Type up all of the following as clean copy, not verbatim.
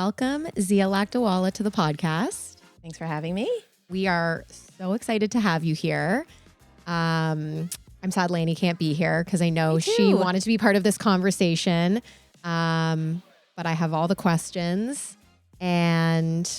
Welcome, Zia Lakdawalla, to the podcast. Thanks for having me. We are so excited to have you here. I'm sad Lainey can't be here because I know she wanted to be part of this conversation. But I have all the questions and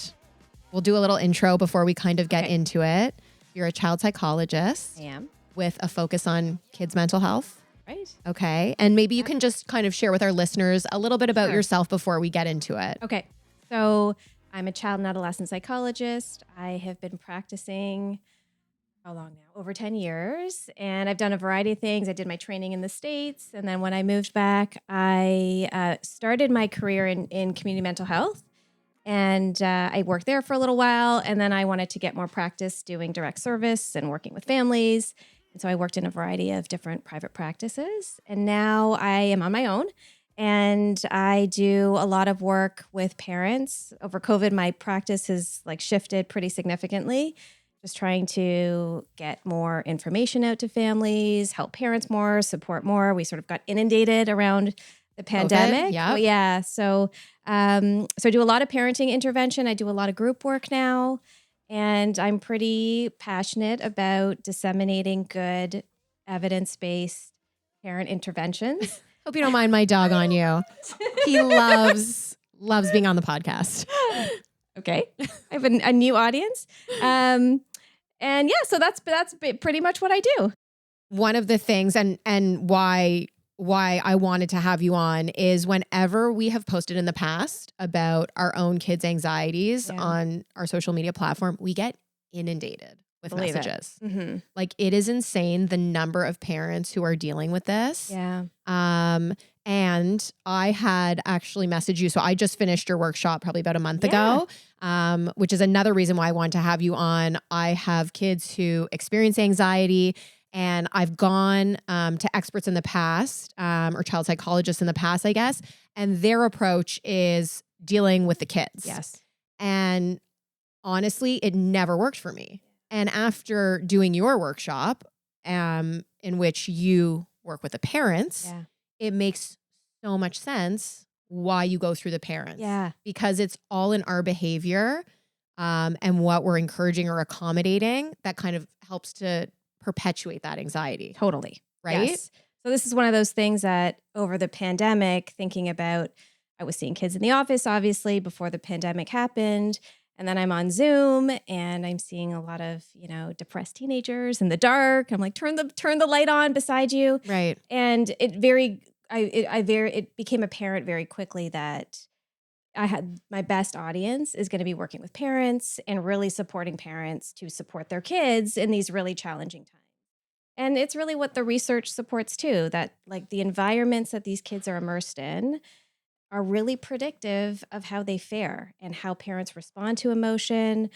we'll do a little intro before we kind of get into it. You're a child psychologist. I am. With a focus on kids' mental health. Right. Okay. And maybe you can just kind of share with our listeners a little bit about yourself before we get into it. Okay. So I'm a child and adolescent psychologist. I have been practicing, how long now? Over 10 years. And I've done a variety of things. I did my training in the States. And then when I moved back, I started my career in community mental health. And I worked there for a little while. And then I wanted to get more practice doing direct service and working with families. And so I worked in a variety of different private practices. And now I am on my own. And I do a lot of work with parents. Over COVID, my practice has shifted pretty significantly. Just trying to get more information out to families, help parents more, support more. We sort of got inundated around the pandemic. Yeah. So I do a lot of parenting intervention. I do a lot of group work now. And I'm pretty passionate about disseminating good evidence-based parent interventions. Hope you don't mind my dog on you. He loves being on the podcast. Okay. I have a new audience. So that's pretty much what I do. One of the things and why I wanted to have you on is whenever we have posted in the past about our own kids' anxieties on our social media platform, we get inundated with messages. Mm-hmm. It is insane the number of parents who are dealing with this. Yeah. And I had actually messaged you. So I just finished your workshop probably about a month ago, which is another reason why I wanted to have you on. I have kids who experience anxiety. And I've gone to experts in the past, or child psychologists in the past, I guess, and their approach is dealing with the kids. Yes. And honestly, it never worked for me. And after doing your workshop, in which you work with the parents, it makes so much sense why you go through the parents. Yeah. Because it's all in our behavior and what we're encouraging or accommodating that kind of helps to perpetuate that anxiety. Totally. Right? Yes. So this is one of those things that over the pandemic, thinking about, I was seeing kids in the office, obviously, before the pandemic happened. And then I'm on Zoom and I'm seeing a lot of, depressed teenagers in the dark. I'm like, turn the light on beside you. Right. And it became apparent very quickly that I had my best audience is going to be working with parents and really supporting parents to support their kids in these really challenging times. And it's really what the research supports too, that the environments that these kids are immersed in are really predictive of how they fare and how parents respond to emotion,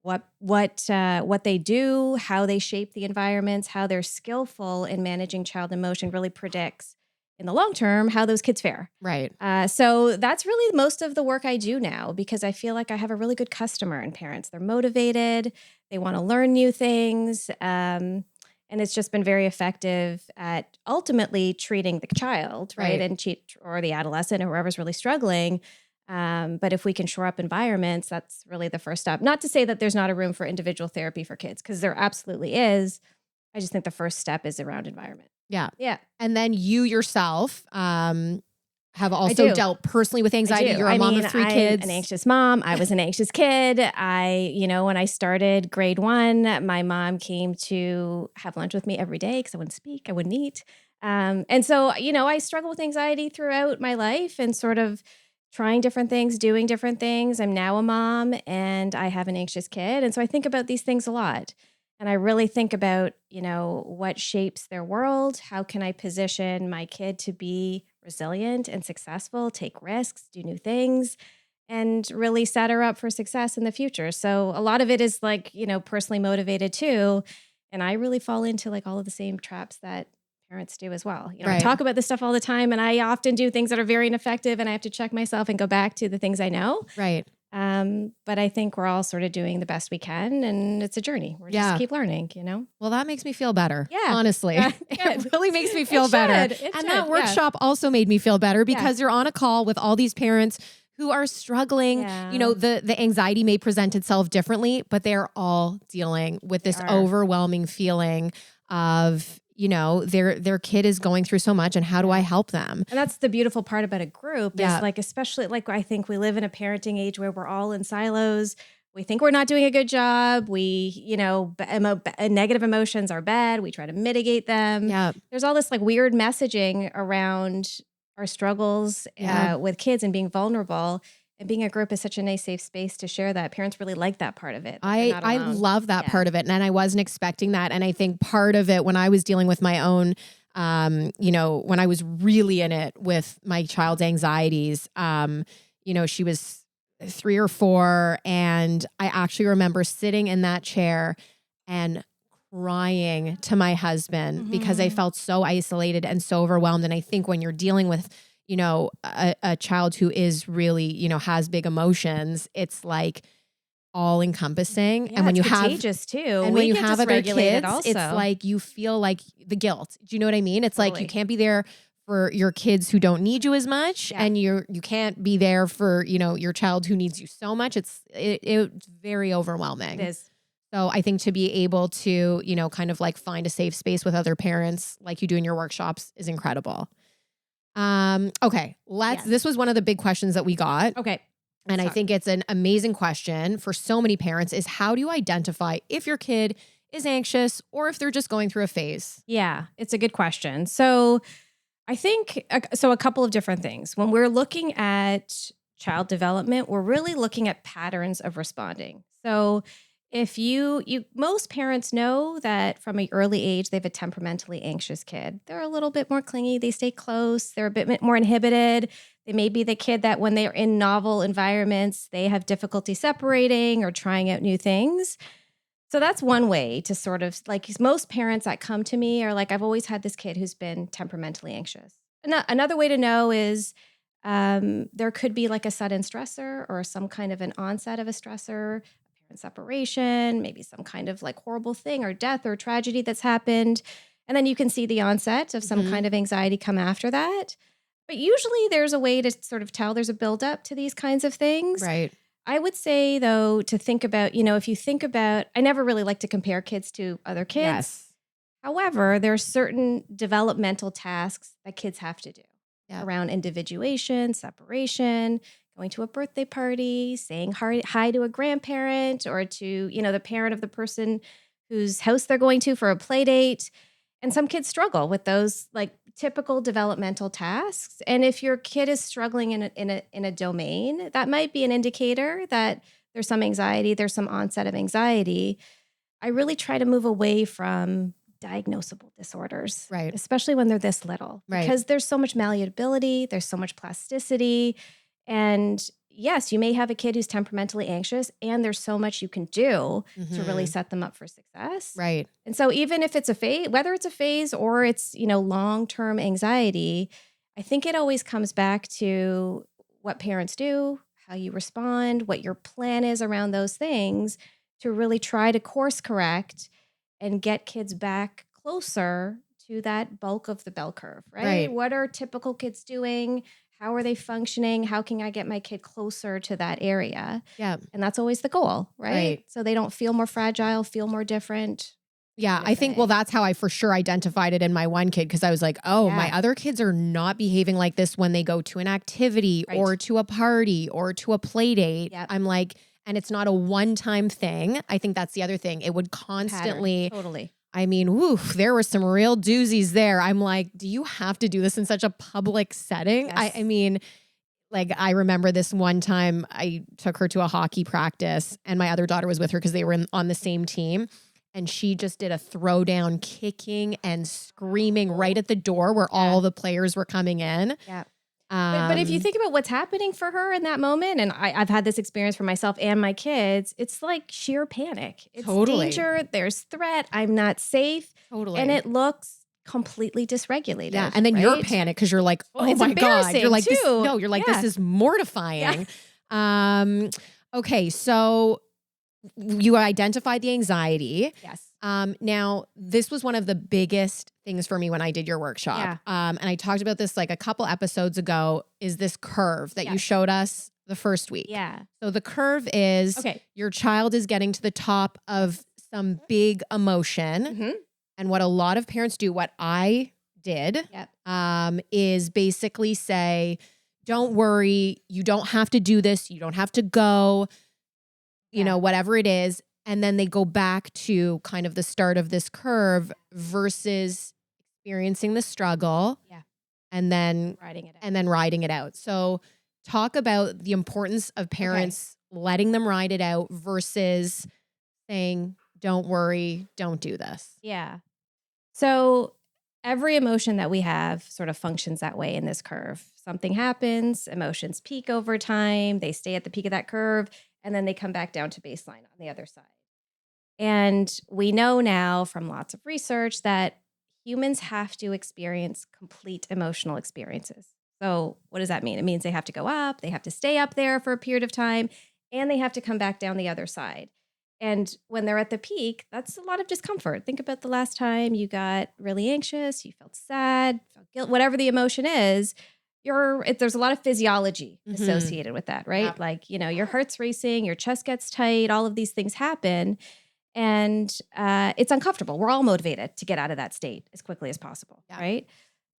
what they do, how they shape the environments, how they're skillful in managing child emotion really predicts in the long term how those kids fare. Right. So that's really most of the work I do now because I feel like I have a really good customer in parents. They're motivated. They want to learn new things. And it's just been very effective at ultimately treating the child, right? Or the adolescent or whoever's really struggling. But if we can shore up environments, that's really the first step. Not to say that there's not a room for individual therapy for kids, because there absolutely is. I just think the first step is around environment. Yeah. Yeah. And then you yourself have also dealt personally with anxiety. You're a mom of 3 kids. I'm an anxious mom. I was an anxious kid. When I started grade 1, my mom came to have lunch with me every day because I wouldn't speak, I wouldn't eat. And so, I struggle with anxiety throughout my life and sort of trying different things, doing different things. I'm now a mom and I have an anxious kid. And so I think about these things a lot. And I really think about, what shapes their world. How can I position my kid to be resilient and successful, take risks, do new things, and really set her up for success in the future. So a lot of it is personally motivated too. And I really fall into all of the same traps that parents do as well. I talk about this stuff all the time and I often do things that are very ineffective and I have to check myself and go back to the things I know. Right. But I think we're all sort of doing the best we can and it's a journey. We're just keep learning, Well, that makes me feel better. Yeah. Honestly. It really makes me feel better. It and that workshop also made me feel better because you're on a call with all these parents who are struggling. You know, the anxiety may present itself differently, but they're all dealing with this overwhelming feeling of, you know, their kid is going through so much and how do I help them? And that's the beautiful part about a group is like, especially like, I think we live in a parenting age where we're all in silos. We think we're not doing a good job. We, you know, negative emotions are bad. We try to mitigate them. There's all this like weird messaging around our struggles with kids and being vulnerable. And being a group is such a nice, safe space to share that. Parents really like that part of it. I love that part of it. And I wasn't expecting that. And I think part of it when I was dealing with my own, you know, when I was really in it with my child's anxieties, you know, she was 3 or 4. And I actually remember sitting in that chair and crying to my husband because I felt so isolated and so overwhelmed. And I think when you're dealing with, you know, a child who is really, you know, has big emotions, it's like all encompassing. Yeah, and when it's you have contagious too. And when you have other kids, it's like you feel like the guilt. Do you know what I mean? It's like you can't be there for your kids who don't need you as much, and you can't be there for, you know, your child who needs you so much. It's very overwhelming. It is. So I think to be able to, you know, kind of like find a safe space with other parents like you do in your workshops is incredible. Okay, this was one of the big questions that we got. Okay. And I think it's an amazing question for so many parents is how do you identify if your kid is anxious or if they're just going through a phase? Yeah, it's a good question. So I think, a couple of different things. When we're looking at child development, we're really looking at patterns of responding. So if most parents know that from an early age, they have a temperamentally anxious kid. They're a little bit more clingy. They stay close. They're a bit more inhibited. They may be the kid that when they're in novel environments, they have difficulty separating or trying out new things. So that's one way to sort of like most parents that come to me are like, I've always had this kid who's been temperamentally anxious. Another way to know is there could be like a sudden stressor or some kind of an onset of a stressor, parent separation, maybe some kind of like horrible thing or death or tragedy that's happened. And then you can see the onset of some kind of anxiety come after that. But usually there's a way to sort of tell there's a buildup to these kinds of things. Right. I would say, though, to think about, you know, if you think about, I never really like to compare kids to other kids. Yes. However, there are certain developmental tasks that kids have to do around individuation, separation, going to a birthday party, saying hi to a grandparent or to, you know, the parent of the person whose house they're going to for a play date. And some kids struggle with those like typical developmental tasks. And if your kid is struggling in a domain, that might be an indicator that there's some anxiety, there's some onset of anxiety. I really try to move away from diagnosable disorders, right? Especially when they're this little, because there's so much malleability, there's so much plasticity. And yes, you may have a kid who's temperamentally anxious and there's so much you can do to really set them up for success. Right. And so even if it's a phase, whether it's a phase or it's, you know, long-term anxiety, I think it always comes back to what parents do, how you respond, what your plan is around those things to really try to course correct and get kids back closer to that bulk of the bell curve, right? What are typical kids doing? How are they functioning? How can I get my kid closer to that area? Yeah. And that's always the goal, right? So they don't feel more fragile, feel more different. Yeah, I think, well, that's how I for sure identified it in my one kid because I was like, oh, my other kids are not behaving like this when they go to an activity or to a party or to a play date. I'm like, and it's not a one-time thing. I think that's the other thing. It would constantly. Totally. I mean, there were some real doozies there. I'm like, do you have to do this in such a public setting? I mean, like I remember this one time I took her to a hockey practice and my other daughter was with her because they were on the same team. And she just did a throwdown kicking and screaming right at the door where all the players were coming in. Yeah. But if you think about what's happening for her in that moment, and I've had this experience for myself and my kids, it's like sheer panic. It's danger. There's threat. I'm not safe. And it looks completely dysregulated. Yeah. And then you're panicked because you're like, oh my God. You're like, this is mortifying. Okay. So you identified the anxiety. Yes. Now, this was one of the biggest things for me when I did your workshop. And I talked about this like a couple episodes ago, is this curve that you showed us the first week. Yeah. So the curve is your child is getting to the top of some big emotion. And what a lot of parents do, what I did, is basically say, don't worry, you don't have to do this. You don't have to go, you know, whatever it is. And then they go back to kind of the start of this curve versus experiencing the struggle and then riding it out. So talk about the importance of parents letting them ride it out versus saying, don't worry, don't do this. Yeah. So every emotion that we have sort of functions that way in this curve. Something happens, emotions peak over time, they stay at the peak of that curve, and then they come back down to baseline on the other side. And we know now from lots of research that humans have to experience complete emotional experiences. So what does that mean? It means they have to go up, they have to stay up there for a period of time, and they have to come back down the other side. And when they're at the peak, that's a lot of discomfort. Think about the last time you got really anxious, you felt sad, felt guilt, whatever the emotion is, there's a lot of physiology associated with that, right? Yep. Like, you know, your heart's racing, your chest gets tight, all of these things happen. And it's uncomfortable. We're all motivated to get out of that state as quickly as possible, right?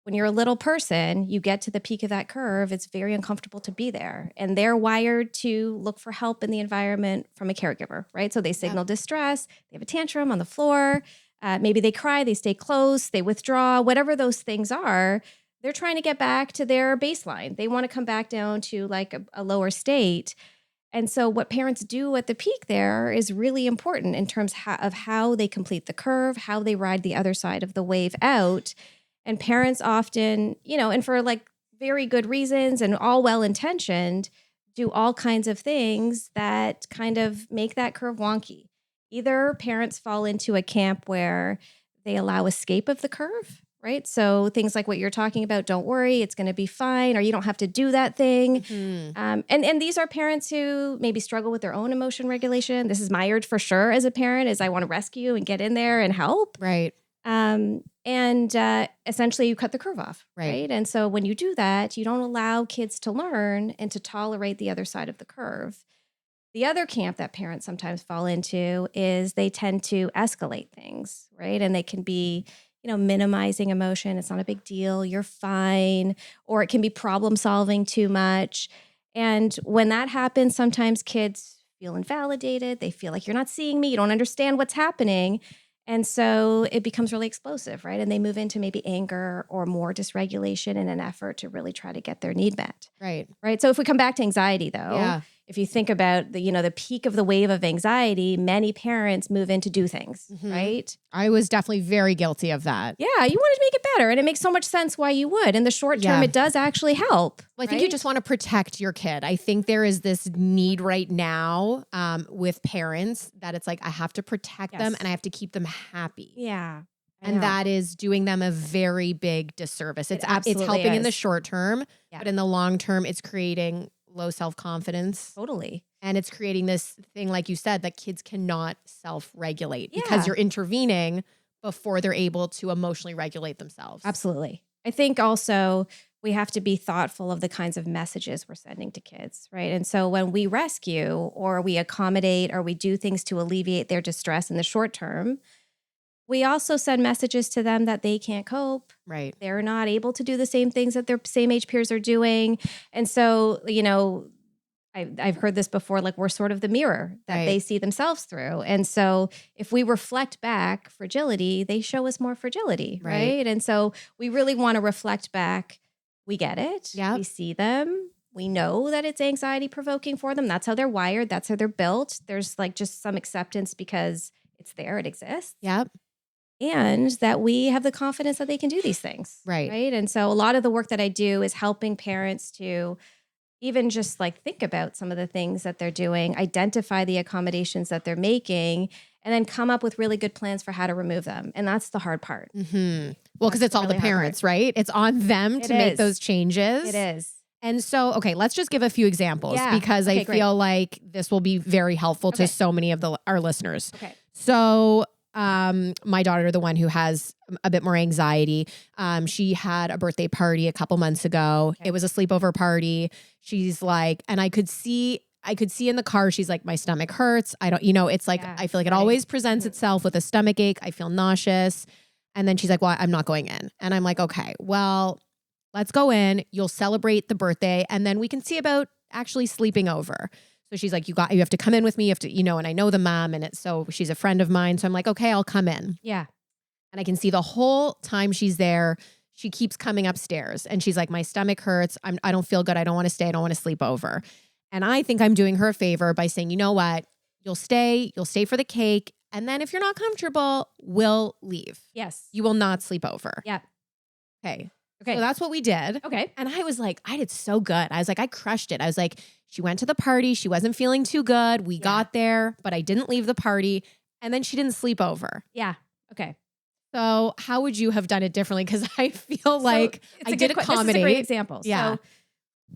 When you're a little person, you get to the peak of that curve, it's very uncomfortable to be there. And they're wired to look for help in the environment from a caregiver, right? So they signal distress, they have a tantrum on the floor, maybe they cry, they stay close, they withdraw, whatever those things are, they're trying to get back to their baseline. They want to come back down to like a lower state. And so what parents do at the peak there is really important in terms of how they complete the curve, how they ride the other side of the wave out. And parents often, you know, and for like very good reasons and all well-intentioned, do all kinds of things that kind of make that curve wonky. Either parents fall into a camp where they allow escape of the curve, right? So things like what you're talking about, don't worry, it's going to be fine, or you don't have to do that thing. And these are parents who maybe struggle with their own emotion regulation. This is my urge for sure as a parent, is I want to rescue and get in there and help. Right. Essentially you cut the curve off, right? And so when you do that, you don't allow kids to learn and to tolerate the other side of the curve. The other camp that parents sometimes fall into is they tend to escalate things, right? And they can be, you know, minimizing emotion. It's not a big deal. You're fine. Or it can be problem solving too much. And when that happens, sometimes kids feel invalidated. They feel like you're not seeing me. You don't understand what's happening. And so it becomes really explosive, right? And they move into maybe anger or more dysregulation in an effort to really try to get their need met. Right. Right. So if we come back to anxiety, though, if you think about the peak of the wave of anxiety, many parents move in to do things, right? I was definitely very guilty of that. Yeah, you wanted to make it better. And it makes so much sense why you would. In the short term, it does actually help. Well, I think you just want to protect your kid. I think there is this need right now with parents that it's like, I have to protect them and I have to keep them happy. Yeah. And that is doing them a very big disservice. It's absolutely helping in the is. short term, but in the long term, it's creating low self-confidence. Totally. And it's creating this thing, like you said, that kids cannot self-regulate because you're intervening before they're able to emotionally regulate themselves. Absolutely. I think also we have to be thoughtful of the kinds of messages we're sending to kids, right? And so when we rescue or we accommodate or we do things to alleviate their distress in the short term, we also send messages to them that they can't cope. Right. They're not able to do the same things that their same age peers are doing. And so, you know, I've heard this before, like we're sort of the mirror that they see themselves through. And so if we reflect back fragility, they show us more fragility, right? And so we really want to reflect back. We get it. We see them. We know that it's anxiety provoking for them. That's how they're wired. That's how they're built. There's like just some acceptance because it's there. It exists. Yep. And that we have the confidence that they can do these things. Right. And so a lot of the work that I do is helping parents to even just like think about some of the things that they're doing, identify the accommodations that they're making, and then come up with really good plans for how to remove them. And that's the hard part. Well, because it's all really the parents, right? It's on them to make those changes. It is. And so, okay, let's just give a few examples because I feel like this will be very helpful to so many of our listeners. Okay. So my daughter, the one who has a bit more anxiety. She had a birthday party a couple months ago. Okay. It was a sleepover party. She's like, and I could see in the car, she's like, my stomach hurts. I don't, it's like, Yeah, I feel like it sweating. always presents itself with a stomach ache. I feel nauseous. And then she's like, well, I'm not going in. And I'm like, okay, well, let's go in. You'll celebrate the birthday. And then we can see about actually sleeping over. So she's like, you have to come in with me. You have to, and I know the mom so she's a friend of mine. So I'm like, okay, I'll come in. Yeah. And I can see the whole time she's there, she keeps coming upstairs and she's like, my stomach hurts. I don't feel good. I don't want to stay. I don't want to sleep over. And I think I'm doing her a favor by saying, you know what? You'll stay for the cake. And then if you're not comfortable, we'll leave. Yes. You will not sleep over. Yeah. Okay. Okay. So that's what we did. Okay. And I was like, I did so good. I was like, I crushed it. I was like, she went to the party. She wasn't feeling too good. We got there, but I didn't leave the party. And then she didn't sleep over. Yeah. Okay. So how would you have done it differently? Because I feel like I did accommodate. This is a great example. Yeah. So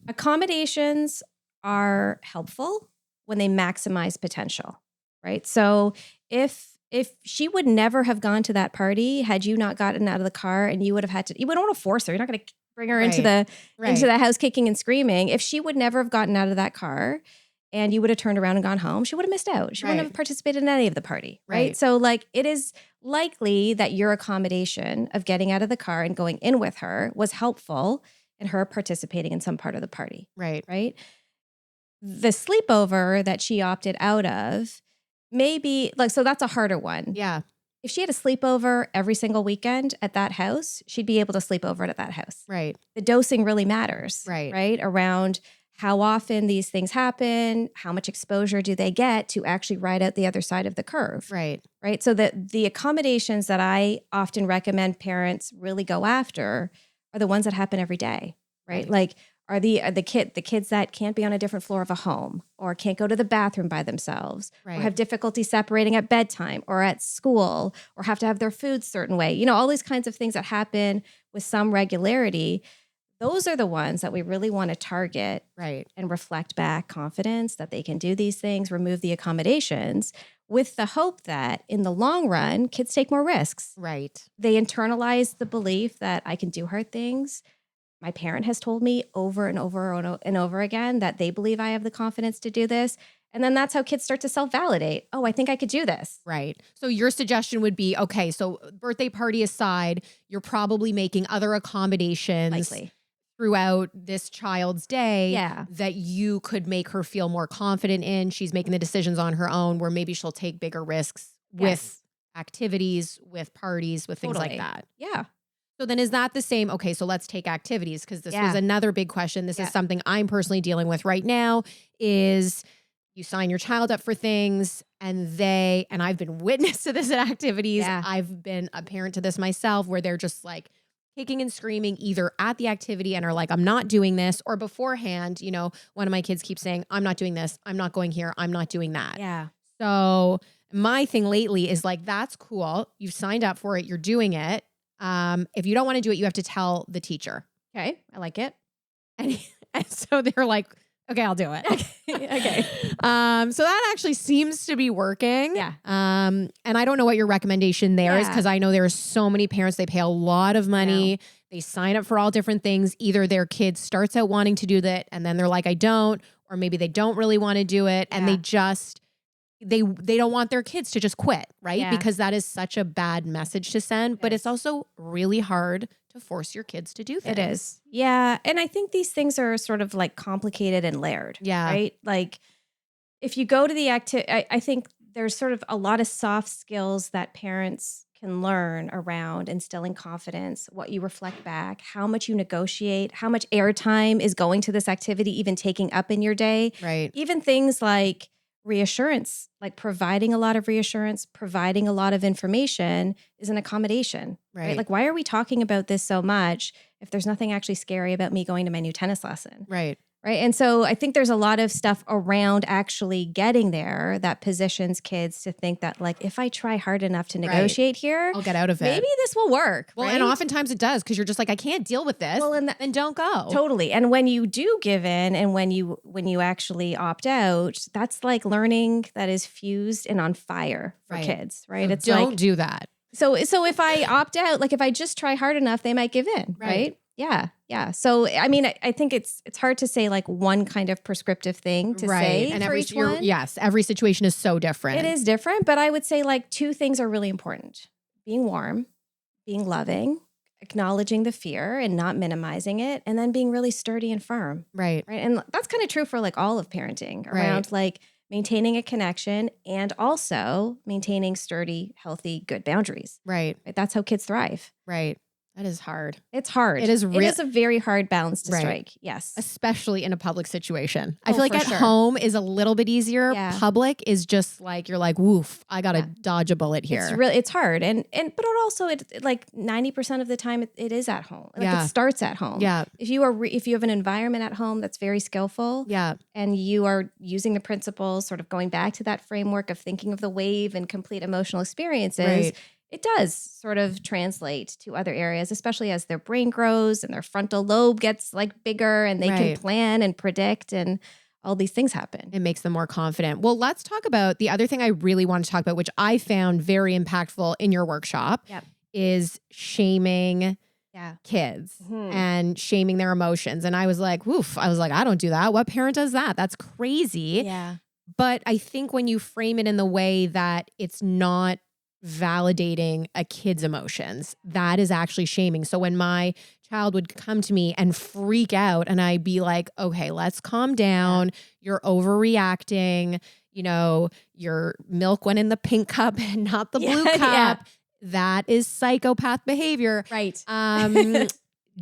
accommodations are helpful when they maximize potential, right? So if she would never have gone to that party had you not gotten out of the car, and you would have had to, you wouldn't want to force her. You're not going to bring her into the house kicking and screaming. If she would never have gotten out of that car and you would have turned around and gone home, she would have missed out. She wouldn't have participated in any of the party, right? So like, it is likely that your accommodation of getting out of the car and going in with her was helpful in her participating in some part of the party. Right. Right. The sleepover that she opted out of, maybe like, so that's a harder one. Yeah. If she had a sleepover every single weekend at that house, she'd be able to sleep over at that house. Right. The dosing really matters. Right. Around how often these things happen, how much exposure do they get to actually ride out the other side of the curve. Right. So the accommodations that I often recommend parents really go after are the ones that happen every day. Right. Like, are the kids that can't be on a different floor of a home, or can't go to the bathroom by themselves, or have difficulty separating at bedtime or at school, or have to have their food certain way. All these kinds of things that happen with some regularity. Those are the ones that we really want to target, and reflect back confidence that they can do these things, remove the accommodations, with the hope that in the long run, kids take more risks. Right. They internalize the belief that I can do hard things. My parent has told me over and over and over again that they believe I have the confidence to do this. And then that's how kids start to self-validate. Oh, I think I could do this. Right. So your suggestion would be, okay, so birthday party aside, you're probably making other accommodations throughout this child's day that you could make her feel more confident in. She's making the decisions on her own, where maybe she'll take bigger risks with activities, with parties, with things like that. Yeah. So then is that the same? Okay, so let's take activities, because this was another big question. This is something I'm personally dealing with right now, is you sign your child up for things and I've been witness to this at activities. I've been a parent to this myself, where they're just like kicking and screaming either at the activity and are like, I'm not doing this, or beforehand, one of my kids keeps saying, I'm not doing this, I'm not going here, I'm not doing that. Yeah. So my thing lately is like, that's cool. You've signed up for it. You're doing it. If you don't want to do it, you have to tell the teacher. Okay. I like it. And so they're like, okay, I'll do it. Okay. So that actually seems to be working. Yeah. And I don't know what your recommendation there is, because I know there are so many parents, they pay a lot of money. They sign up for all different things. Either their kid starts out wanting to do that and then they're like, I don't, or maybe they don't really want to do it. And they just, they don't want their kids to just quit, right? Yeah. Because that is such a bad message to send, but it's also really hard to force your kids to do things. It is. Yeah. And I think these things are sort of like complicated and layered. Yeah. Right? Like, if you go to the activity, I think there's sort of a lot of soft skills that parents can learn around instilling confidence, what you reflect back, how much you negotiate, how much airtime is going to this activity, even taking up in your day. Right. Even things like reassurance, like providing a lot of reassurance, providing a lot of information is an accommodation, right? Like, why are we talking about this so much if there's nothing actually scary about me going to my new tennis lesson? Right. Right. And so I think there's a lot of stuff around actually getting there that positions kids to think that, like, if I try hard enough to negotiate here, I'll get out of it. maybe this will work. Well, right? and oftentimes it does, because you're just like, I can't deal with this. Well, then don't go. Totally. And when you do give in and when you actually opt out, that's like learning that is fused and on fire for kids, right? So It's don't like, do that. so if I opt out, like if I just try hard enough, they might give in, right? Yeah. Yeah. So, I mean, I think it's hard to say like one kind of prescriptive thing to say And for each one. yes, every situation is so different. It is different, but I would say like two things are really important: being warm, being loving, acknowledging the fear and not minimizing it, and then being really sturdy and firm. Right. And that's kind of true for like all of parenting around like maintaining a connection and also maintaining sturdy, healthy, good boundaries. Right. That's how kids thrive. Right. That is hard. It's hard. It is It is a very hard balance to strike. Yes. Especially in a public situation. I feel like for at sure. home is a little bit easier. Yeah. Public is just like, you're like, woof, I got to dodge a bullet here. It's hard. And but it also, like 90% of the time it is at home. Like it starts at home. Yeah. If you have an environment at home that's very skillful. Yeah. And you are using the principles, sort of going back to that framework of thinking of the wave and complete emotional experiences, it does sort of translate to other areas, especially as their brain grows and their frontal lobe gets like bigger and they can plan and predict and all these things happen. It makes them more confident. Well, let's talk about the other thing I really want to talk about, which I found very impactful in your workshop, is shaming kids and shaming their emotions. And I was like, woof, I don't do that. What parent does that? That's crazy. Yeah. But I think when you frame it in the way that it's not validating a kid's emotions, that is actually shaming. So when my child would come to me and freak out and I'd be like, okay, let's calm down. You're overreacting. You know, your milk went in the pink cup and not the blue cup. That is psychopath behavior. Right.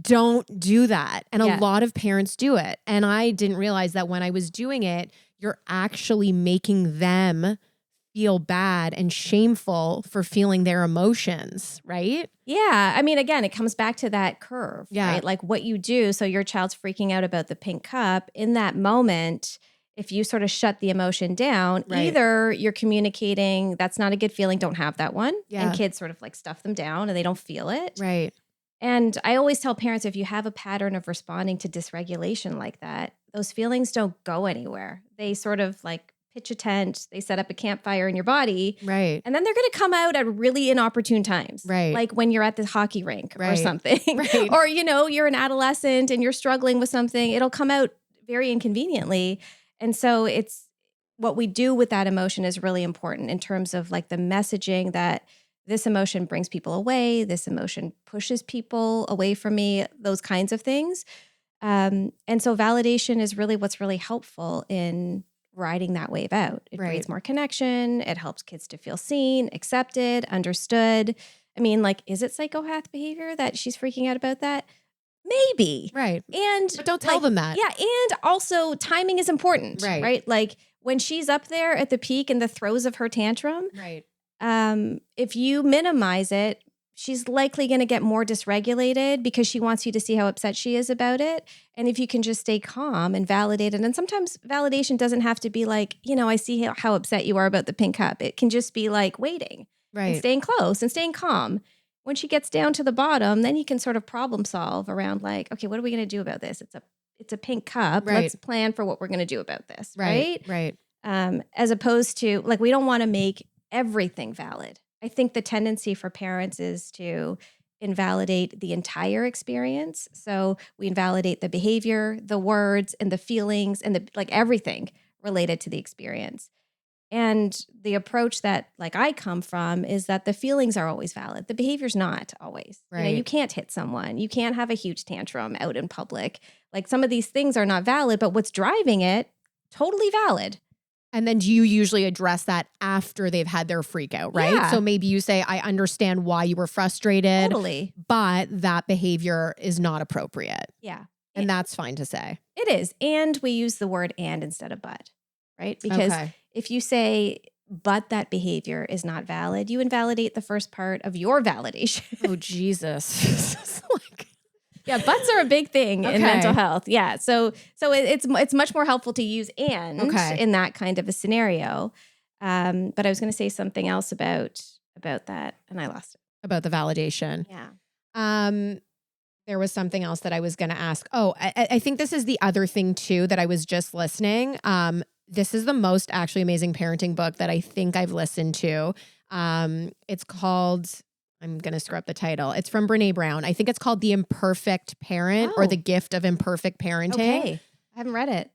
Don't do that. And a lot of parents do it. And I didn't realize that when I was doing it, you're actually making them feel bad and shameful for feeling their emotions, right? Yeah. I mean, again, it comes back to that curve, right? Like what you do. So your child's freaking out about the pink cup. In that moment, if you sort of shut the emotion down, either you're communicating, that's not a good feeling, don't have that one. And kids sort of like stuff them down and they don't feel it. Right. And I always tell parents, if you have a pattern of responding to dysregulation like that, those feelings don't go anywhere. They sort of like pitch a tent, they set up a campfire in your body. Right. And then they're going to come out at really inopportune times. Right. Like when you're at the hockey rink or something. Or, you know, you're an adolescent and you're struggling with something. It'll come out very inconveniently. And so it's what we do with that emotion is really important in terms of like the messaging that this emotion brings people away. This emotion pushes people away from me, those kinds of things. And so validation is really what's really helpful in riding that wave out. It creates more connection. It helps kids to feel seen, accepted, understood. I mean, like, is it psychopath behavior that she's freaking out about that? Maybe. Right. But don't tell them that. Yeah. And also timing is important. Right. Like when she's up there at the peak in the throes of her tantrum. Right. If you minimize it, she's likely going to get more dysregulated because she wants you to see how upset she is about it. And if you can just stay calm and validate it, and sometimes validation doesn't have to be like, you know, I see how upset you are about the pink cup. It can just be like waiting and staying close and staying calm. When she gets down to the bottom, then you can sort of problem solve around like, okay, what are we going to do about this? It's a pink cup. Let's plan for what we're going to do about this. Right. As opposed to like, we don't want to make everything valid. I think the tendency for parents is to invalidate the entire experience. So we invalidate the behavior, the words, and the feelings, and like everything related to the experience. And the approach that like I come from is that the feelings are always valid. The behavior's not always. You know, you can't hit someone. You can't have a huge tantrum out in public. Like some of these things are not valid, but what's driving it, totally valid. And then do you usually address that after they've had their freak out, right? Yeah. So maybe you say, I understand why you were frustrated, but that behavior is not appropriate. Yeah. And that's fine to say. It is. And we use the word and instead of but, right? Because if you say, but that behavior is not valid, you invalidate the first part of your validation. Oh, Jesus. Yeah, buts are a big thing in mental health. Yeah. So it's much more helpful to use and in that kind of a scenario. But I was going to say something else about that and I lost it. About the validation. Yeah. There was something else that I was going to ask. Oh, I think this is the other thing too that I was just listening. This is the most actually amazing parenting book that I think I've listened to. It's called, I'm going to screw up the title. It's from Brene Brown. I think it's called The Imperfect Parent or The Gift of Imperfect Parenting. Okay. I haven't read it.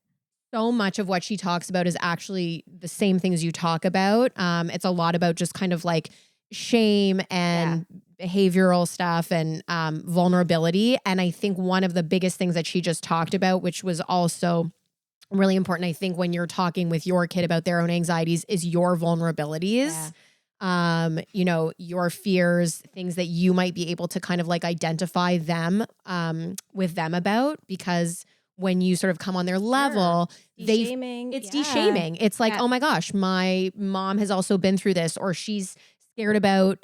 So much of what she talks about is actually the same things you talk about. It's a lot about just kind of like shame and behavioral stuff and vulnerability. And I think one of the biggest things that she just talked about, which was also really important, I think, when you're talking with your kid about their own anxieties, is your vulnerabilities. You know, your fears, things that you might be able to kind of like identify them with them about, because when you sort of come on their level, it's de-shaming. It's like, oh my gosh, my mom has also been through this, or she's scared about,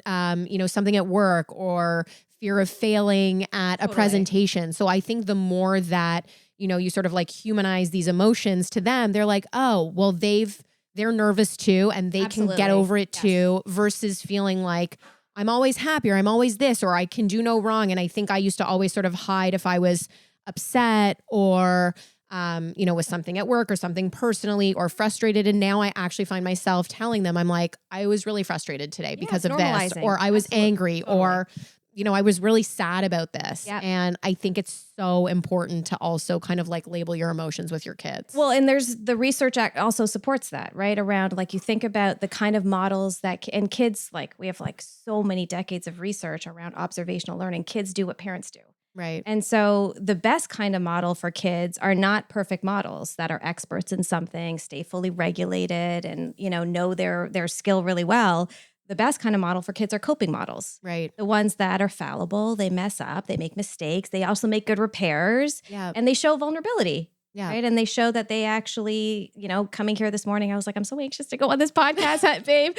you know, something at work, or fear of failing at a presentation. So I think the more that, you know, you sort of like humanize these emotions to them, they're like, oh, well, they're nervous too, and they can get over it too, versus feeling like I'm always happy, or I'm always this, or I can do no wrong. And I think I used to always sort of hide if I was upset or, you know, with something at work or something personally or frustrated. And now I actually find myself telling them, I'm like, I was really frustrated today because of this, or I was angry, or, you know, I was really sad about this. And I think it's so important to also kind of like label your emotions with your kids. Well, and there's the research also supports that, right? Around like, you think about the kind of models that, and kids, like we have like so many decades of research around observational learning. Kids do what parents do. Right. And so the best kind of model for kids are not perfect models that are experts in something, stay fully regulated and, you know their skill really well. The best kind of model for kids are coping models. Right. The ones that are fallible, they mess up, they make mistakes, they also make good repairs, and they show vulnerability. Right. And they show that they actually, you know, coming here this morning, I was like, I'm so anxious to go on this podcast, babe.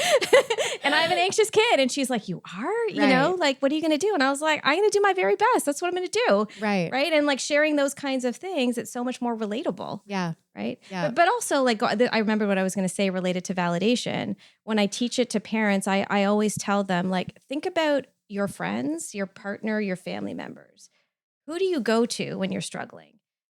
And I have an anxious kid. And she's like, you are, you know, like, what are you going to do? And I was like, I'm going to do my very best. That's what I'm going to do. Right. Right. And like sharing those kinds of things, it's so much more relatable. Yeah. Right. Yeah. But also, like, I remember what I was going to say related to validation. When I teach it to parents, I always tell them, like, think about your friends, your partner, your family members. Who do you go to when you're struggling?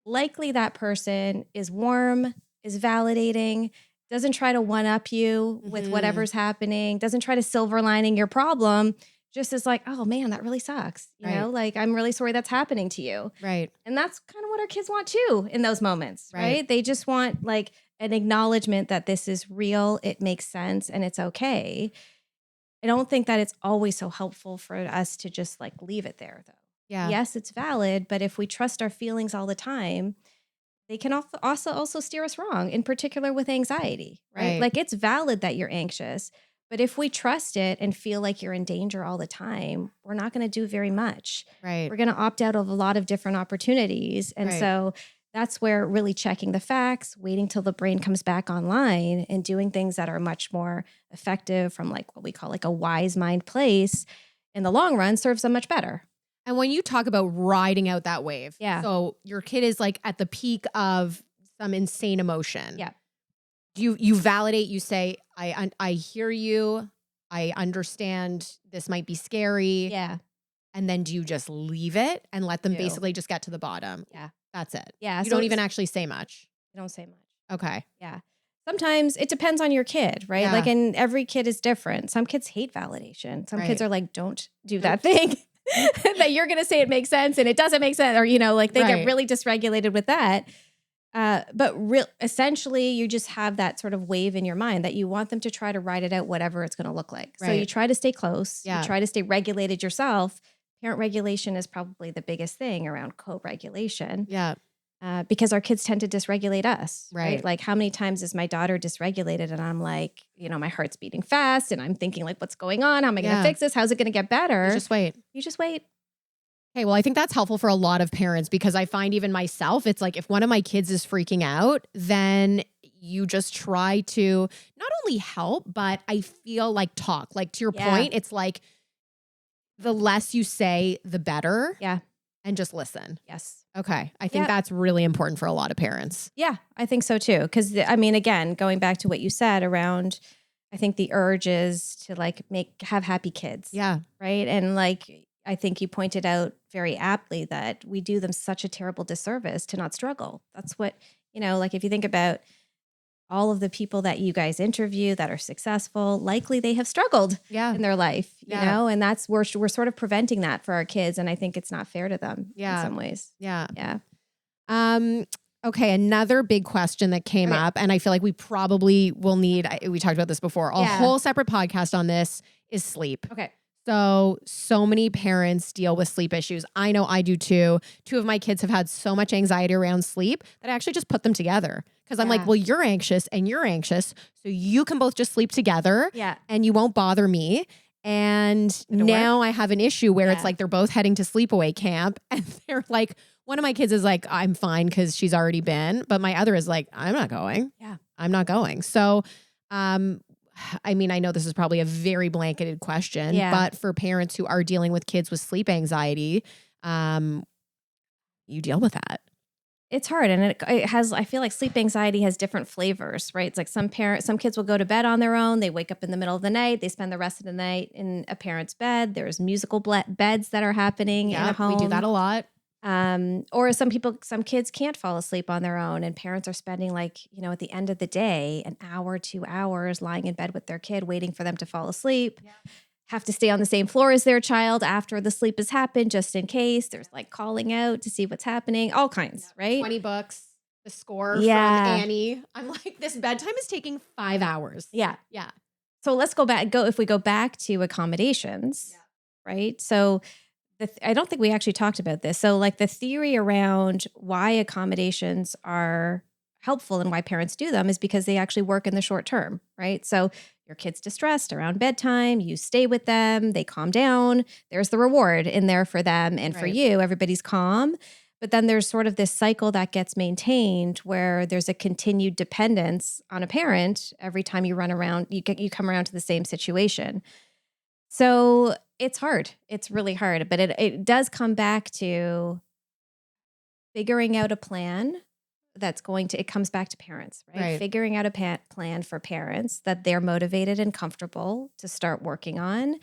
Likely that person is warm, is validating, doesn't try to one-up you with whatever's happening, doesn't try to silver lining your problem, just is like, oh man, that really sucks. You know, like, I'm really sorry that's happening to you. Right. And that's kind of what our kids want too in those moments, right? They just want like an acknowledgement that this is real, it makes sense, and it's okay. I don't think that it's always so helpful for us to just like leave it there though. Yeah. Yes, it's valid, but if we trust our feelings all the time, they can also steer us wrong, in particular with anxiety, right? Like, it's valid that you're anxious, but if we trust it and feel like you're in danger all the time, we're not going to do very much. Right. We're going to opt out of a lot of different opportunities. And so that's where really checking the facts, waiting till the brain comes back online, and doing things that are much more effective from like what we call like a wise mind place in the long run serves them much better. And when you talk about riding out that wave, so your kid is like at the peak of some insane emotion. Yeah. You validate, you say, I hear you. I understand this might be scary. Yeah. And then do you just leave it and let them basically just get to the bottom? Yeah. That's it. Yeah. You don't even actually say much. You don't say much. Okay. Yeah. Sometimes it depends on your kid, right? Yeah. Like, and every kid is different. Some kids hate validation. Some kids are like, don't do that thing. That you're going to say it makes sense and it doesn't make sense. Or, you know, like they get really dysregulated with that. But essentially you just have that sort of wave in your mind that you want them to try to ride it out, whatever it's going to look like. So you try to stay close. You try to stay regulated yourself. Parent regulation is probably the biggest thing around co-regulation. Yeah. Because our kids tend to dysregulate us, right? Like, how many times is my daughter dysregulated and I'm like, you know, my heart's beating fast and I'm thinking like, what's going on? How am I going to fix this? How's it going to get better? You just wait. Okay, well, I think that's helpful for a lot of parents, because I find even myself, it's like if one of my kids is freaking out, then you just try to not only help, but I feel like talk. Like, to your point, it's like the less you say, the better. Yeah. and just listen. Yes. Okay. I think that's really important for a lot of parents. Yeah, I think so too. Because I mean, again, going back to what you said around, I think the urge is to like have happy kids. Yeah. Right. And like, I think you pointed out very aptly that we do them such a terrible disservice to not struggle. That's what, like if you think about all of the people that you guys interview that are successful, likely they have struggled in their life, you know, and that's we're sort of preventing that for our kids. And I think it's not fair to them in some ways. Yeah. Yeah. Okay. Another big question that came up, and I feel like we probably will need, we talked about this before, a whole separate podcast on this is sleep. Okay. So many parents deal with sleep issues. I know I do too. 2 of my kids have had so much anxiety around sleep that I actually just put them together. Because I'm like, well, you're anxious and you're anxious. So you can both just sleep together and you won't bother me. And now I have an issue where it's like they're both heading to sleepaway camp. And they're like, one of my kids is like, I'm fine because she's already been. But my other is like, I'm not going. Yeah. I'm not going. So, I mean, I know this is probably a very blanketed question, but for parents who are dealing with kids with sleep anxiety, you deal with that. It's hard. And it has, I feel like sleep anxiety has different flavors, right? It's like some kids will go to bed on their own. They wake up in the middle of the night. They spend the rest of the night in a parent's bed. There's musical beds that are happening in a home. We do that a lot. Or some kids can't fall asleep on their own, and parents are spending like, at the end of the day, an hour, 2 hours lying in bed with their kid, waiting for them to fall asleep, have to stay on the same floor as their child after the sleep has happened, just in case. There's like calling out to see what's happening, all kinds, right? 20 books, the score from Annie. I'm like, this bedtime is taking 5 hours. Yeah. Yeah. So let's if we go back to accommodations, right? So I don't think we actually talked about this. So like the theory around why accommodations are helpful and why parents do them is because they actually work in the short term, right? So your kid's distressed around bedtime, you stay with them, they calm down, there's the reward in there for them and for you, everybody's calm. But then there's sort of this cycle that gets maintained where there's a continued dependence on a parent every time you run around, you come around to the same situation. So it's hard. It's really hard, but it does come back to figuring out a plan it comes back to parents, right? Figuring out a plan for parents that they're motivated and comfortable to start working on.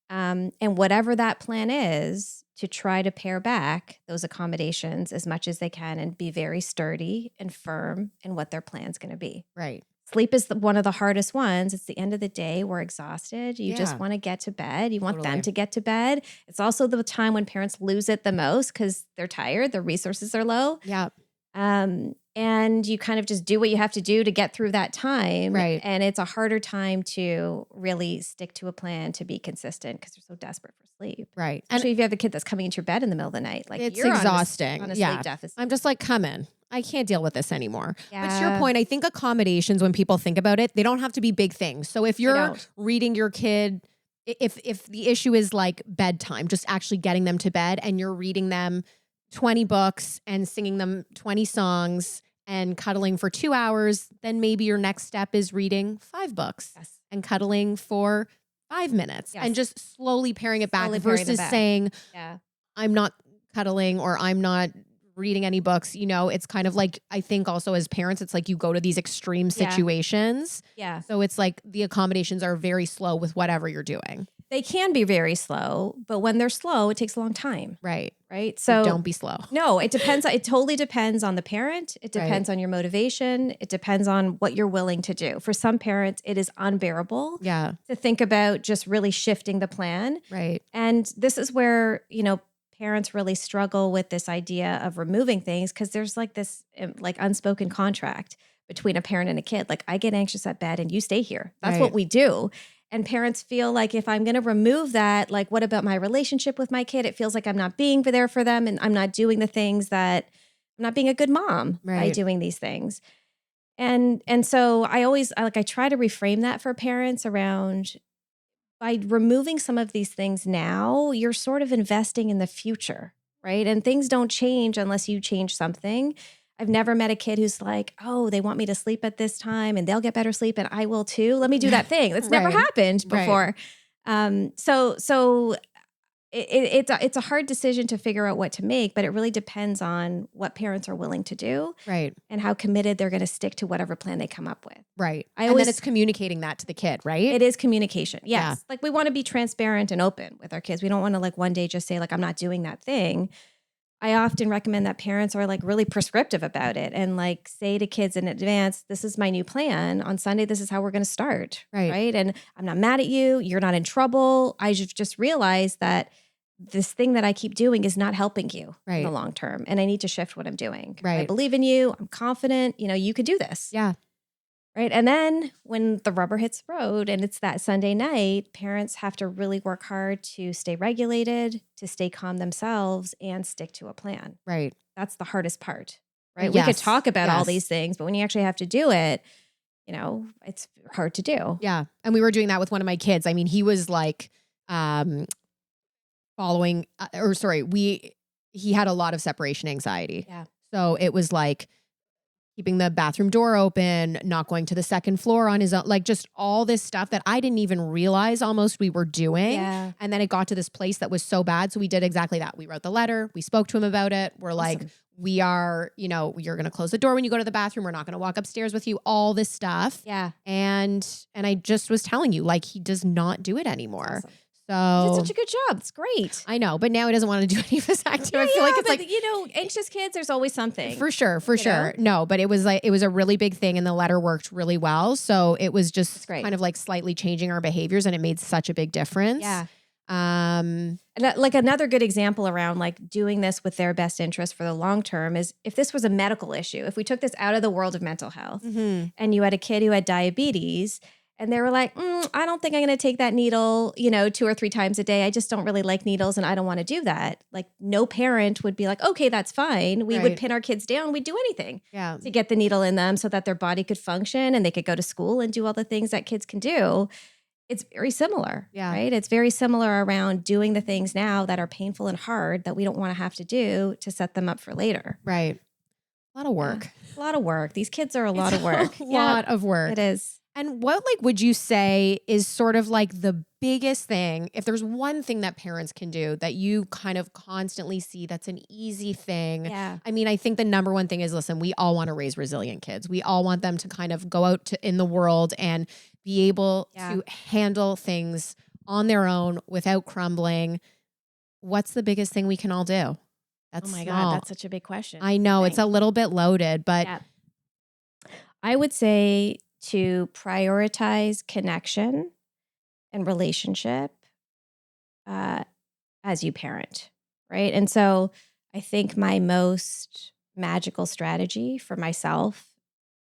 And whatever that plan is, to try to pare back those accommodations as much as they can and be very sturdy and firm in what their plan's going to be. Right. Sleep is one of the hardest ones. It's the end of the day. We're exhausted. You just want to get to bed. You want them to get to bed. It's also the time when parents lose it the most because they're tired. Their resources are low. Yeah. And you kind of just do what you have to do to get through that time. Right. And it's a harder time to really stick to a plan to be consistent because you're so desperate for sleep. Right. Especially if you have a kid that's coming into your bed in the middle of the night. Like it's exhausting. On a sleep deficit. I'm just like, come in. I can't deal with this anymore. But to your point, I think accommodations, when people think about it, they don't have to be big things. So if you're reading your kid, if the issue is like bedtime, just actually getting them to bed and you're reading them 20 books and singing them 20 songs and cuddling for 2 hours, then maybe your next step is reading 5 books and cuddling for 5 minutes and just slowly paring it back versus saying, I'm not cuddling or I'm not reading any books. It's kind of like, I think also as parents, it's like you go to these extreme situations. Yeah. So it's like the accommodations are very slow with whatever you're doing. They can be very slow, but when they're slow, it takes a long time. Right. Right. So don't be slow. No, it depends. It totally depends on the parent. It depends on your motivation. It depends on what you're willing to do. For some parents, it is unbearable to think about just really shifting the plan. Right. And this is where, parents really struggle with this idea of removing things because there's like this like unspoken contract between a parent and a kid. Like I get anxious at bed and you stay here. That's what we do. And parents feel like if I'm going to remove that, like what about my relationship with my kid? It feels like I'm not being there for them and I'm not doing the things that I'm not being a good mom by doing these things. And so I try to reframe that for parents around by removing some of these things now, you're sort of investing in the future, right? And things don't change unless you change something. I've never met a kid who's like, oh, they want me to sleep at this time and they'll get better sleep and I will too. Let me do that thing. That's never happened before. So it's a hard decision to figure out what to make, but it really depends on what parents are willing to do Right. and how committed they're going to stick to whatever plan they come up with. Right. I And always, then it's communicating that to the kid, right? it is communication. Yes. Yeah. Like we want to be transparent and open with our kids. We don't want to like one day just say like, I'm not doing that thing. I often recommend that parents are like really prescriptive about it and like say to kids in advance, this is my new plan. On Sunday, this is how we're going to start. Right. And I'm not mad at you. You're not in trouble. I just realized that this thing that I keep doing is not helping you in the long term. And I need to shift what I'm doing. Right. I believe in you. I'm confident, you can do this. Yeah. Right. And then when the rubber hits the road and it's that Sunday night, parents have to really work hard to stay regulated, to stay calm themselves and stick to a plan. Right. That's the hardest part. Right. Yes. We could talk about all Yes. these things, but when you actually have to do it, it's hard to do. Yeah. And we were doing that with one of my kids. I mean, he was like, following, he had a lot of separation anxiety. Yeah. So it was like keeping the bathroom door open, not going to the second floor on his own, like just all this stuff that I didn't even realize almost we were doing. Yeah. And then it got to this place that was so bad. So we did exactly that. We wrote the letter. We spoke to him about it. We're like, we are, you're going to close the door when you go to the bathroom. We're not going to walk upstairs with you, all this stuff. Yeah. And I just was telling you, like, he does not do it anymore. Awesome. So You did such a good job. It's great. I know, but now he doesn't want to do any of this acting. Yeah, I feel like it's but like anxious kids, there's always something. for sure. No, but it was a really big thing and the letter worked really well. So it was just kind of like slightly changing our behaviors and it made such a big difference. Yeah. And like another good example around like doing this with their best interest for the long term is if this was a medical issue, if we took this out of the world of mental health and you had a kid who had diabetes and they were like, I don't think I'm going to take that needle, 2 or 3 times a day. I just don't really like needles and I don't want to do that. Like no parent would be like, okay, that's fine. We would pin our kids down. We'd do anything to get the needle in them so that their body could function and they could go to school and do all the things that kids can do. It's very similar, right? It's very similar around doing the things now that are painful and hard that we don't want to have to do to set them up for later. Right. A lot of work. A lot of work. These kids are a lot of work. A lot of work. It is. And what would you say is sort of like the biggest thing, if there's one thing that parents can do that you kind of constantly see that's an easy thing? Yeah. I mean, I think the number one thing is, listen, we all want to raise resilient kids. We all want them to kind of go out in the world and be able to handle things on their own without crumbling. What's the biggest thing we can all do? That's oh my small. God, that's such a big question. I know it's a little bit loaded, but I would say to prioritize connection and relationship as you parent, right? And so I think my most magical strategy for myself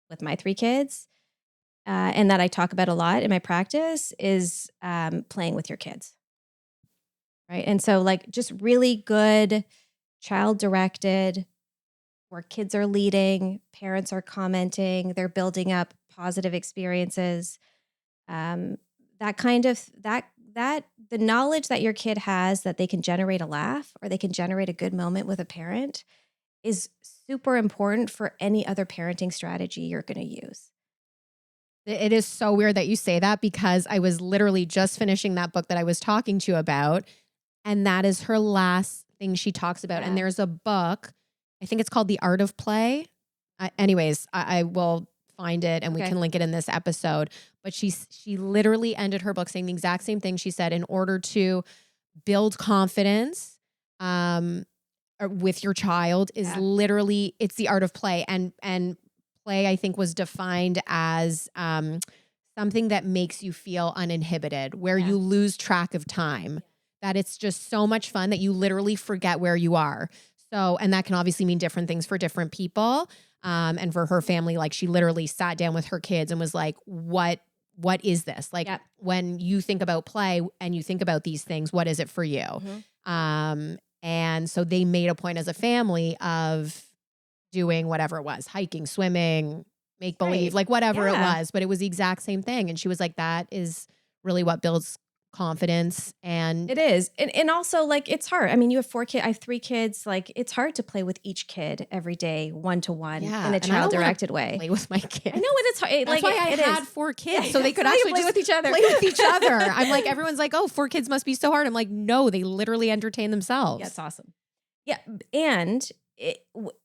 with my 3 kids, and that I talk about a lot in my practice, is playing with your kids, right? And so like just really good child-directed, where kids are leading, parents are commenting, they're building up positive experiences. That kind of the knowledge that your kid has that they can generate a laugh or they can generate a good moment with a parent is super important for any other parenting strategy you're going to use. It is so weird that you say that because I was literally just finishing that book that I was talking to you about, and that is her last thing she talks about. And there's a book, I think it's called The Art of Play. I will find it and we can link it in this episode. But she literally ended her book saying the exact same thing. She said, in order to build confidence with your child is literally, it's the art of play. And play, I think, was defined as something that makes you feel uninhibited, where you lose track of time, that it's just so much fun that you literally forget where you are. So, and that can obviously mean different things for different people. And for her family, like she literally sat down with her kids and was like, what is this? Like when you think about play and you think about these things, what is it for you? And so they made a point as a family of doing whatever it was, hiking, swimming, make believe, like whatever it was, but it was the exact same thing. And she was like, that is really what builds confidence and It is. And also like, it's hard. I mean, you have 4 kids, I have 3 kids. Like it's hard to play with each kid every day, one-to-one in a and I don't child wanna directed way. play with my kids. I know it's hard. That's Like why I it had is. 4 kids, Yeah, so they could that's why you actually play just with each other. play with each other. I'm like, everyone's like, oh, 4 kids must be so hard. I'm like, no, they literally entertain themselves. Yeah, it's awesome. Yeah. And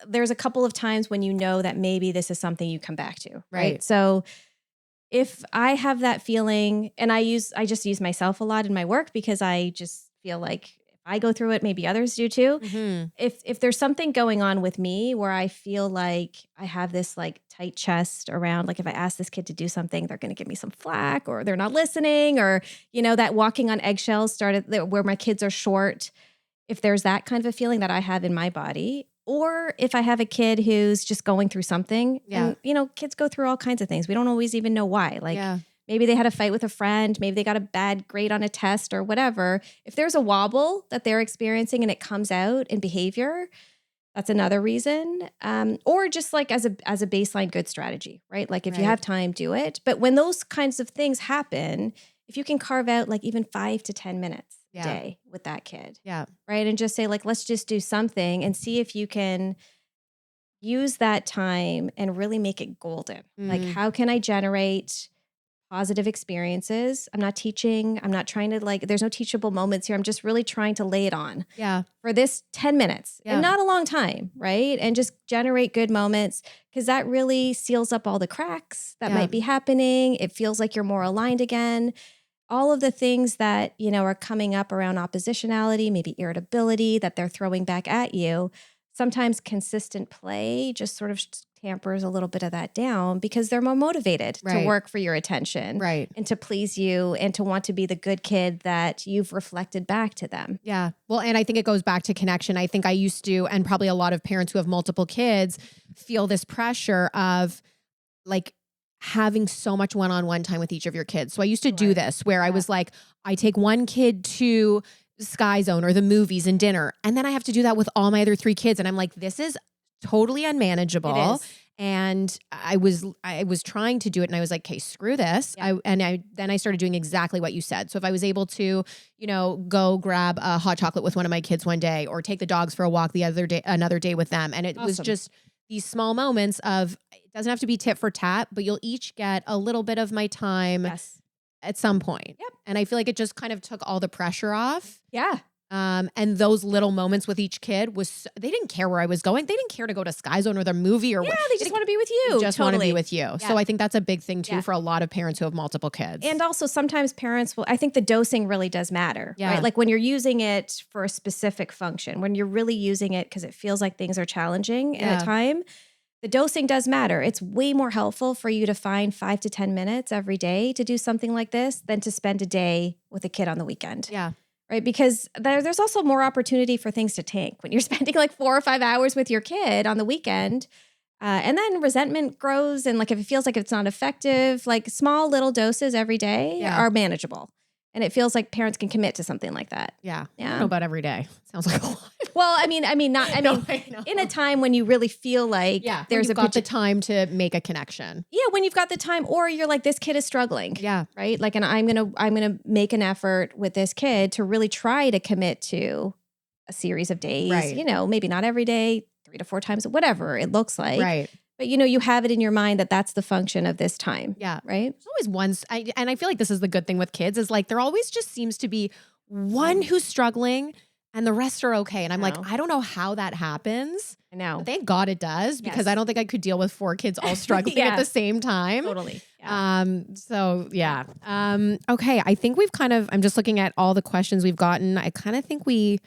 there's a couple of times when you know that maybe this is something you come back to. Right. So if I have that feeling, and I just use myself a lot in my work because I just feel like if I go through it, maybe others do too. Mm-hmm. If there's something going on with me where I feel like I have this like tight chest around, like if I ask this kid to do something, they're going to give me some flack or they're not listening, or, that walking on eggshells started where my kids are short. If there's that kind of a feeling that I have in my body, or if I have a kid who's just going through something, and, kids go through all kinds of things. We don't always even know why. Like maybe they had a fight with a friend, maybe they got a bad grade on a test or whatever. If there's a wobble that they're experiencing and it comes out in behavior, that's another reason. Or just like as a baseline good strategy, right? Like if you have time, do it. But when those kinds of things happen, if you can carve out like even 5 to 10 minutes a day with that kid, right? And just say like, let's just do something and see if you can use that time and really make it golden. Like, how can I generate positive experiences? I'm not teaching. I'm not trying to there's no teachable moments here. I'm just really trying to lay it on for this 10 minutes and not a long time, right? And just generate good moments, because that really seals up all the cracks that might be happening. It feels like you're more aligned again. All of the things that, are coming up around oppositionality, maybe irritability that they're throwing back at you. Sometimes consistent play just sort of tampers a little bit of that down because they're more motivated to work for your attention and to please you and to want to be the good kid that you've reflected back to them. Yeah. Well, and I think it goes back to connection. I think I used to, and probably a lot of parents who have multiple kids feel this pressure of like having so much one-on-one time with each of your kids. So I used to do this where I was like, I take one kid to Sky Zone or the movies and dinner, and then I have to do that with all my other 3 kids. And I'm like, this is totally unmanageable. And I was trying to do it and I was like, okay, screw this. Then I started doing exactly what you said. So if I was able to, go grab a hot chocolate with one of my kids one day or take the dogs for a walk another day with them. And it was just these small moments of, it doesn't have to be tit for tat, but you'll each get a little bit of my time at some point. And I feel like it just kind of took all the pressure off. And those little moments with each kid they didn't care where I was going. They didn't care to go to Sky Zone or the movie or they just want to be with you. Just want to be with you. So I think that's a big thing too for a lot of parents who have multiple kids. And also sometimes parents I think the dosing really does matter, right? Like when you're using it for a specific function, when you're really using it because it feels like things are challenging at a time, the dosing does matter. It's way more helpful for you to find 5 to 10 minutes every day to do something like this than to spend a day with a kid on the weekend. Right? Because there's also more opportunity for things to tank when you're spending like 4 or 5 hours with your kid on the weekend. And then resentment grows. And like if it feels like it's not effective, like small little doses every day are manageable. And it feels like parents can commit to something like that. I don't know about every day. Sounds like a lot. Well, I mean, in a time when you really feel like there's the time to make a connection. Yeah, when you've got the time, or you're like, this kid is struggling. Right. Like, and I'm gonna make an effort with this kid to really try to commit to a series of days. Maybe not every day, 3 to 4 times, whatever it looks like. But you have it in your mind that that's the function of this time. Right. There's always one, and I feel like this is the good thing with kids is like there always just seems to be one who's struggling and the rest are okay. And I'm like, I don't know how that happens. I know. Thank God it does, because I don't think I could deal with 4 kids all struggling at the same time. Totally. Okay. I think I'm just looking at all the questions we've gotten. I kind of think we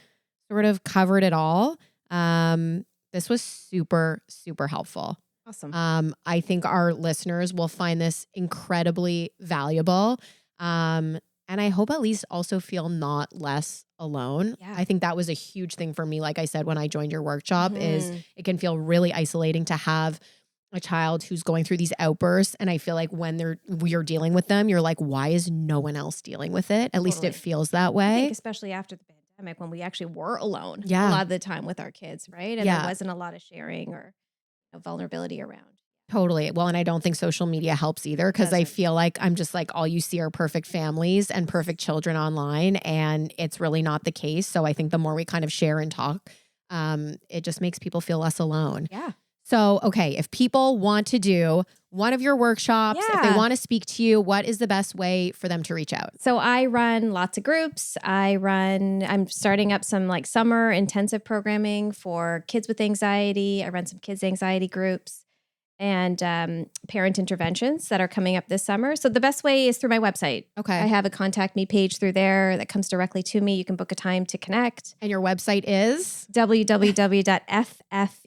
sort of covered it all. This was super, super helpful. Awesome. I think our listeners will find this incredibly valuable. And I hope at least also feel not less alone. I think that was a huge thing for me. Like I said, when I joined your workshop, is it can feel really isolating to have a child who's going through these outbursts. And I feel like when we're dealing with them, you're like, why is no one else dealing with it? At least it feels that way. I think especially after the pandemic, when we actually were alone a lot of the time with our kids, right? And there wasn't a lot of sharing or vulnerability around. Totally. Well, and I don't think social media helps either, because I Doesn't. feel like I'm just like, all you see are perfect families and perfect children online, and it's really not the case. So I think the more we kind of share and talk, it just makes people feel less alone. Yeah. So, okay, if people want to do one of your workshops, if they Yeah. want to speak to you, what is the best way for them to reach out? So I run lots of groups. I'm starting up some like summer intensive programming for kids with anxiety. I run some kids' anxiety groups and parent interventions that are coming up this summer. So the best way is through my website. Okay. I have a contact me page through there that comes directly to me. You can book a time to connect. And your website is?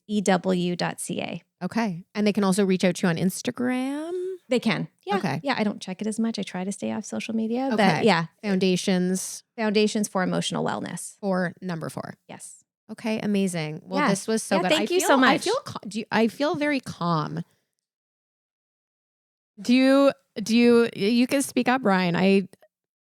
www.ffew.ca. Okay. And they can also reach out to you on Instagram? They can. Yeah. Okay. Yeah. I don't check it as much. I try to stay off social media. Okay. But yeah. Foundations Foundations for Emotional Wellness. for number 4. Yes. Okay, amazing. Well, Yeah. this was so Yeah, good. thank you so much. I feel very calm. You can speak up, Brian.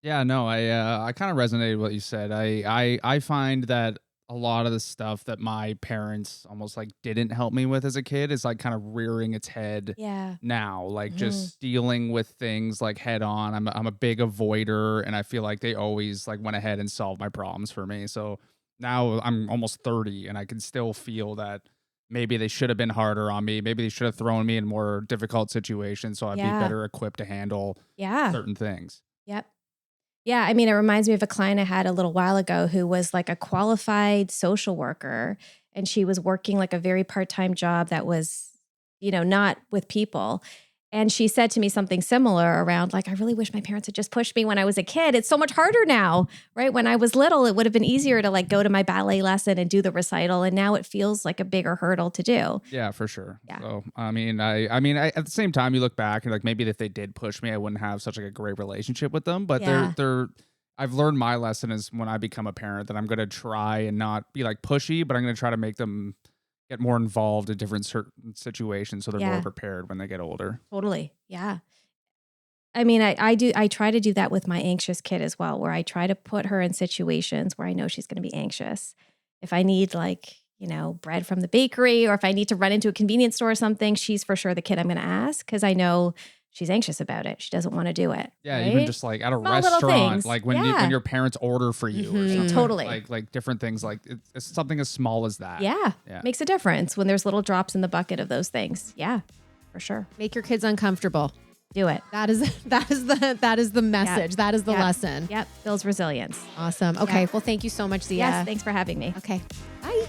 Yeah, no, I kind of resonated with what you said. I find that a lot of the stuff that my parents almost like didn't help me with as a kid is like kind of rearing its head Yeah. now, like just dealing with things like head on. I'm a big avoider, and I feel like they always like went ahead and solved my problems for me. So now I'm almost 30, and I can still feel that maybe they should have been harder on me. Maybe they should have thrown me in more difficult situations so I'd be Yeah. better equipped to handle Yeah. certain things. Yep. Yeah. I mean, it reminds me of a client I had a little while ago who was like a qualified social worker, and she was working like a very part-time job that was, not with people. And she said to me something similar around like, I really wish my parents had just pushed me when I was a kid. It's so much harder now, right? When I was little, it would have been easier to like go to my ballet lesson and do the recital. And now it feels like a bigger hurdle to do. Yeah, for sure. Yeah. So, I at the same time, you look back and like maybe if they did push me, I wouldn't have such like a great relationship with them. But Yeah. I've learned my lesson is when I become a parent that I'm going to try and not be like pushy, but I'm going to try to make them get more involved in different certain situations so they're Yeah. more prepared when they get older. Totally. Yeah. I mean, I try to do that with my anxious kid as well, where I try to put her in situations where I know she's going to be anxious. If I need like, bread from the bakery, or if I need to run into a convenience store or something, she's for sure the kid I'm going to ask, because I know she's anxious about it. She doesn't want to do it. Yeah, right? even just like at a Small little restaurant, things. like when Yeah. when your parents order for you or Mhm. something. Totally. Like different things, like it's something as small as that. Yeah. Yeah. Makes a difference when there's little drops in the bucket of those things. Yeah, for sure. Make your kids uncomfortable. Do it. That is the message. That is the Yeah. lesson. Yep. Builds resilience. Awesome. Okay. Yeah. Well, thank you so much, Zia. Yes. Thanks for having me. Okay. Bye.